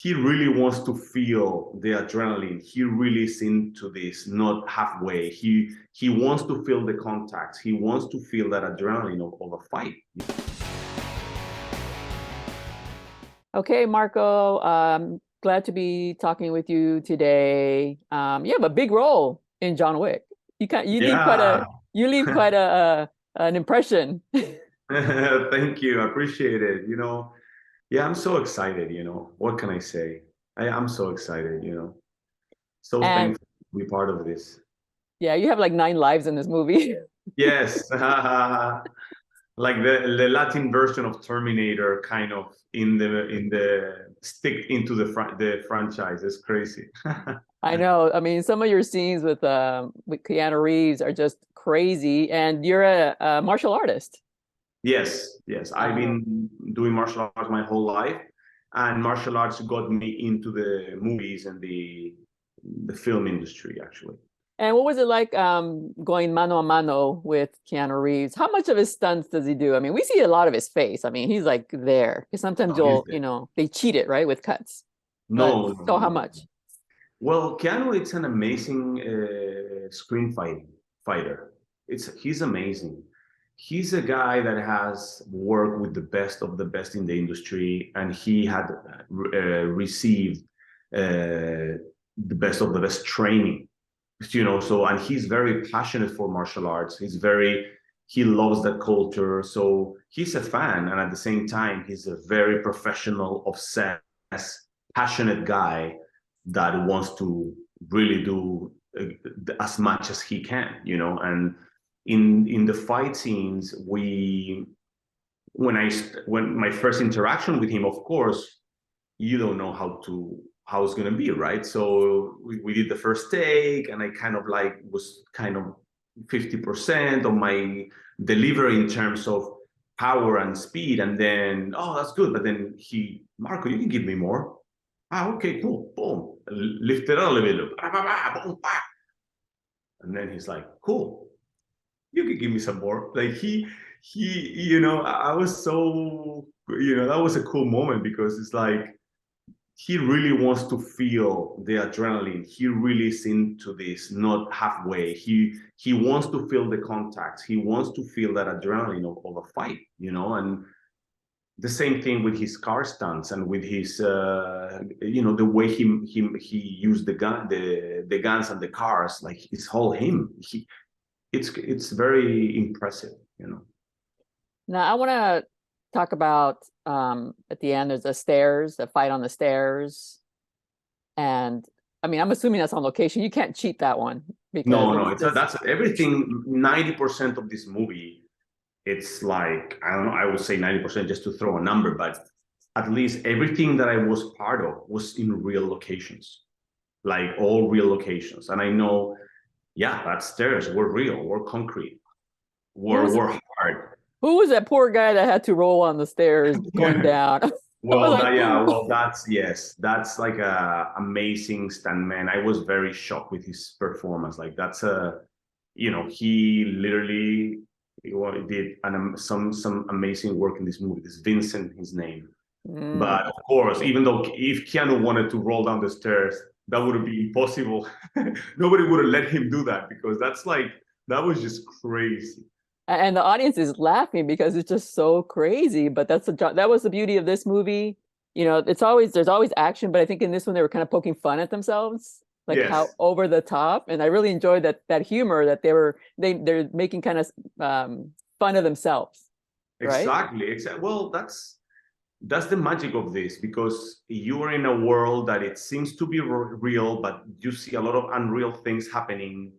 he really wants to feel the adrenaline. He really is into this, not halfway. He wants to feel the contacts. He wants to feel that adrenaline of a fight. Okay, Marco, glad to be talking with you today. You have a big role in John Wick. Yeah. You leave quite an impression. Thank you. I appreciate it. Yeah, I'm so excited. What can I say? I'm so excited. So And thankful to be part of this. yeah, you have like 9 lives in this movie. Yes. Like the Latin version of Terminator, kind of in the stick into the franchise. It's crazy. I know. I mean, some of your scenes with Keanu Reeves are just crazy, and you're a martial artist. Yes, yes. I've Uh, been doing martial arts my whole life, and martial arts got me into the movies and the film industry, actually. and what was it like going mano a mano with Keanu Reeves? How much of his stunts does he do? I mean, we see a lot of his face. I mean, he's like there. Because sometimes No, he's you'll, there. They cheat it, right, with cuts. But No, so no, how no. much? Well, Keanu, it's an amazing fighter. He's amazing. He's a guy that has worked with the best of the best in the industry, and he had received the best of the best training. So and he's very passionate for martial arts. He loves that culture. So he's a fan, and at the same time, he's a very professional, obsessed, passionate guy that wants to really do as much as he can. And in the fight scenes, when my first interaction with him, of course, you don't know how it's gonna be, right? So we did the first take, and I kind of like was kind of 50% of my delivery in terms of power and speed, and then that's good, but then Marco, you can give me more. Okay, cool, boom, lift it up a little bit, boom, and then he's like, cool, you can give me some more. Like I was so, that was a cool moment because it's like he really wants to feel the adrenaline. He really is into this, not halfway. He wants to feel the contacts. He wants to feel that adrenaline of a fight. And the same thing with his car stunts and with his, the way he used the guns and the cars. Like it's all him. It's very impressive. Now I want to talk about at the end there's a fight on the stairs, and I mean I'm assuming that's on location. You can't cheat that one because No, it's just that's everything. 90% of this movie, it's like, I don't know, I would say 90% just to throw a number, but at least everything that I was part of was in real locations, like all real locations. And I know, yeah, that stairs were real, were concrete, who's were hard. who was that poor guy that had to roll on the stairs going down? I was Well, like, yes, that's like a amazing stuntman. I was very shocked with his performance. Like he literally did some amazing work in this movie. This Vincent, his name. mm. But of course, even though if Keanu wanted to roll down the stairs, that would be impossible. Nobody would have let him do that because that was just crazy. And the audience is laughing because it's just so crazy. But that was the beauty of this movie. There's always action, but I think in this one they were kind of poking fun at themselves, like how Yes, over the top. And I really enjoyed that humor that they're making kind of fun of themselves, right? exactly. Well, that's the magic of this because you are in a world that it seems to be real, but you see a lot of unreal things happening.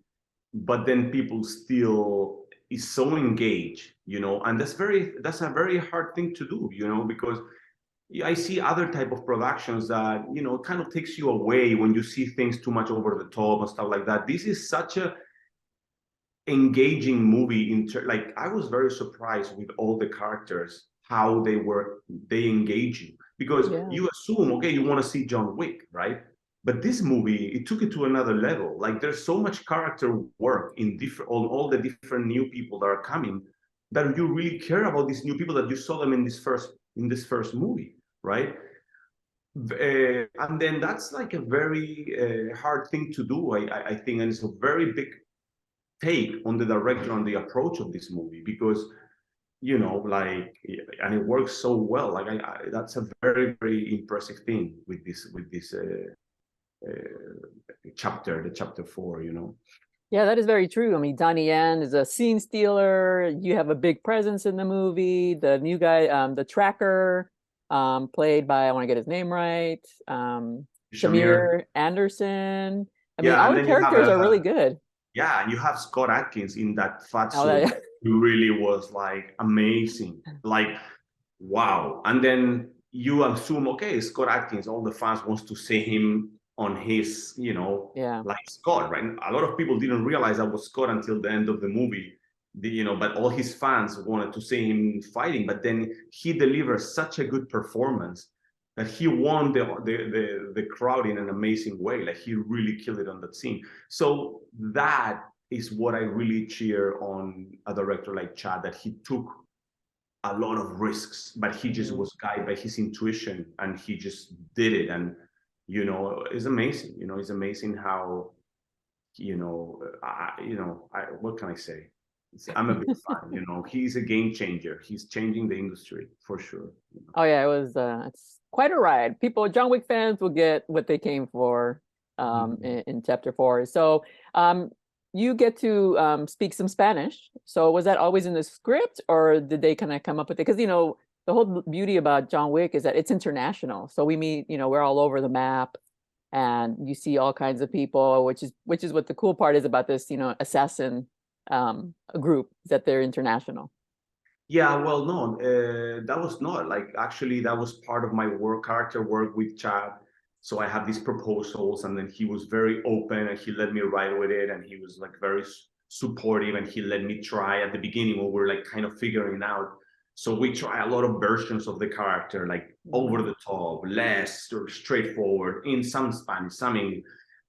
But then people still is so engaged, and that's a very hard thing to do, because I see other type of productions that kind of takes you away when you see things too much over the top and stuff like that. This is such a engaging movie like I was very surprised with all the characters, how they engage you because Yeah. you assume, okay, you want to see John Wick, right? But this movie, it took it to another level. Like there's so much character work on all the different new people that are coming, that you really care about these new people that you saw them in this first movie, right? And then that's like a very hard thing to do, I think, and it's a very big take on the director, on the approach of this movie, because like, and it works so well. Like, that's a very, very impressive thing with this chapter, the chapter 4. Yeah, that is very true. I mean, Donnie Yen is a scene stealer. You have a big presence in the movie. The new guy, the tracker, played by, I want to get his name right, Shamir. Shamir Anderson. I mean, Yeah, all and the then you have characters are really good. yeah, and you have Scott Adkins in that fat Oh, suit. yeah. Who really was like amazing. Like, wow. And then you assume, okay, Scott Adkins, all the fans wants to see him on his, Yeah. like Scott, right? A lot of people didn't realize that was Scott until the end of the movie. But all his fans wanted to see him fighting. But then he delivered such a good performance that he won the crowd in an amazing way. Like, he really killed it on that scene. So that is what I really cheer on a director like Chad, that he took a lot of risks, but he just was guided by his intuition and he just did it. And it's amazing. It's amazing how what can I say? I'm a big fan. He's a game changer. He's changing the industry for sure. Oh yeah, it was it's quite a ride. John Wick fans will get what they came for in chapter 4. So you get to speak some Spanish. So was that always in the script, or did they kind of come up with it? Because the whole beauty about John Wick is that it's international. So we meet, we're all over the map, and you see all kinds of people, which is what the cool part is about this, assassin group, is that they're international. Yeah, well, no, that was not like, actually, that was part of my character work with Chad. So I had these proposals, and then he was very open and he let me ride with it, and he was like very supportive, and he let me try at the beginning when we were like kind of figuring it out. So we try a lot of versions of the character, like over the top, less or straightforward, in some Spanish, some English,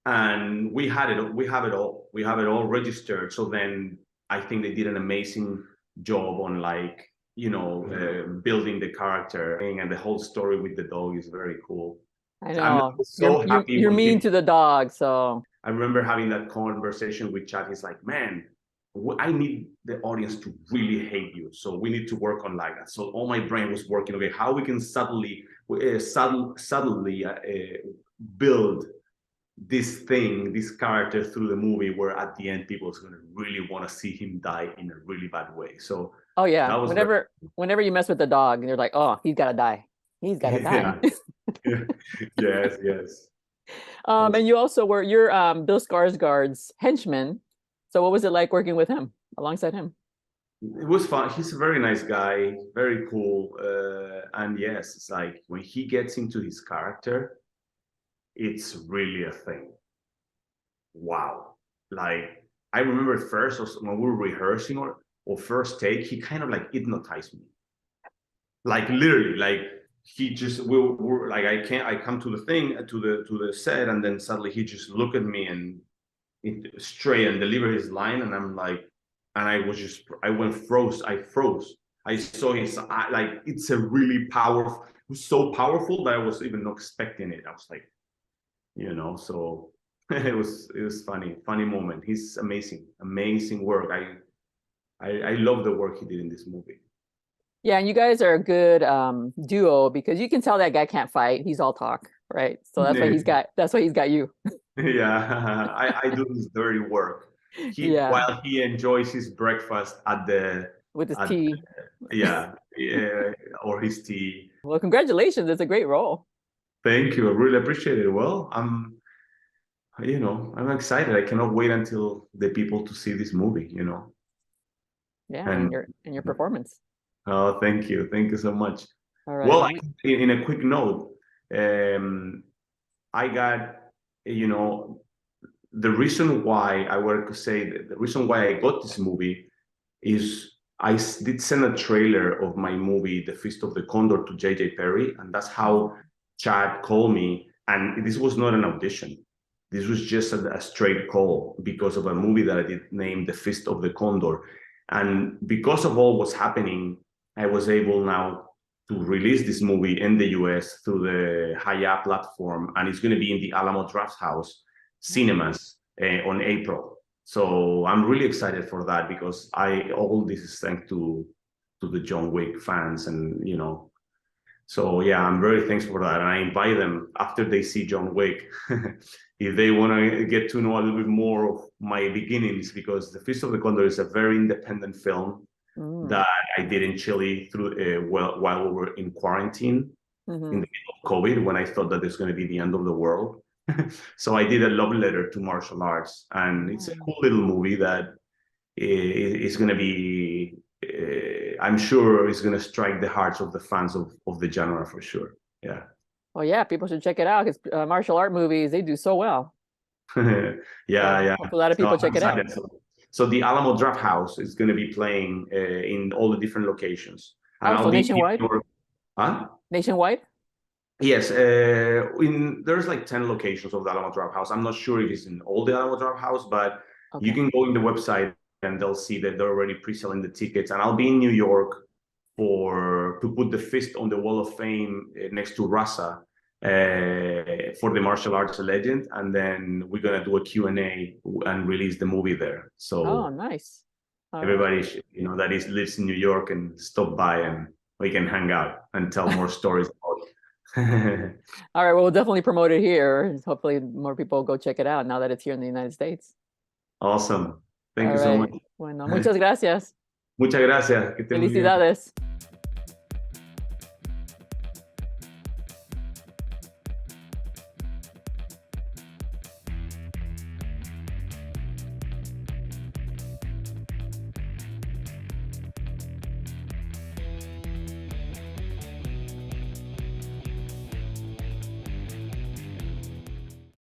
and we have it all registered. So then I think they did an amazing job on, like, building the character, and the whole story with the dog is very cool. I I'm know so happy you're when mean people, to the dog, so I remember having that conversation with Chad. He's like, man, I need the audience to really hate you. So we need to work on like that. So all my brain was working, okay, how we can subtly build this character through the movie, where at the end people is going to really want to see him die in a really bad way. So oh yeah, that was whenever you mess with the dog and you're like, oh, he's gotta die, yeah. Yes, yes. And you also you're Bill Skarsgard's henchman, so what was it like working with him, alongside him? It was fun. He's a very nice guy, very cool. And yes, it's like when he gets into his character, it's really a thing. Wow. Like, I remember first when we were rehearsing, or first take, he kind of like hypnotized me. Like, literally, like, he just we're like, I come to the thing, to the set, and then suddenly he just look at me and straight and deliver his line, and I'm like, and I froze. I saw his eye, like, it's a really powerful, it was so powerful that I was even not expecting it. I was like, so it was funny moment. He's amazing work. I love the work he did in this movie. Yeah, and you guys are a good duo, because you can tell that guy can't fight. He's all talk, right? So that's why he's got you. Yeah, I do his dirty work. Yeah, While he enjoys his breakfast with his at tea. yeah, or his tea. Well, congratulations. It's a great role. Thank you. I really appreciate it. Well, I'm excited. I cannot wait until the people to see this movie. Yeah, And and your performance. oh, thank you. Thank you so much. All right. Well, in a quick note, I got, the reason why I were to say that the reason why I got this movie is I did send a trailer of my movie, The Fist of the Condor, to J.J. Perry, and that's how Chad called me. And this was not an audition. This was just a straight call because of a movie that I did named The Fist of the Condor. And because of all what's happening, I was able now release this movie in the US through the Haya platform, and it's going to be in the Alamo Drafthouse cinemas on April. So I'm really excited for that, because all this is thanks to the John Wick fans, and so yeah, I'm very thankful for that. And I invite them, after they see John Wick, if they want to get to know a little bit more of my beginnings, because The Fist of the Condor is a very independent film that I did in Chile while we were in quarantine in the middle of COVID, when I thought that it's going to be the end of the world. So I did a love letter to martial arts, and it's a cool little movie that is going to be, I'm sure it's going to strike the hearts of the fans of the genre for sure. Yeah. Well, yeah, people should check it out, because martial art movies, they do so well. Yeah. Hope a lot of people check it out. So the Alamo Drafthouse is going to be playing in all the different locations. And so nationwide? Huh? Nationwide? Yes, there's like 10 locations of the Alamo Drafthouse. I'm not sure if it's in all the Alamo Drafthouse, but you can go in the website and they'll see that they're already pre-selling the tickets. And I'll be in New York to put the fist on the Wall of Fame next to Rasa for the martial arts legend, and then we're gonna do a Q&A and release the movie there. So nice. Everybody that lives in New York and stop by, and we can hang out and tell more stories about it. All right, well, we'll definitely promote it here. Hopefully more people go check it out now that it's here in the United States. Awesome. Thank you so much. Bueno, muchas gracias. Muchas gracias. Que estén muy bien. Felicidades.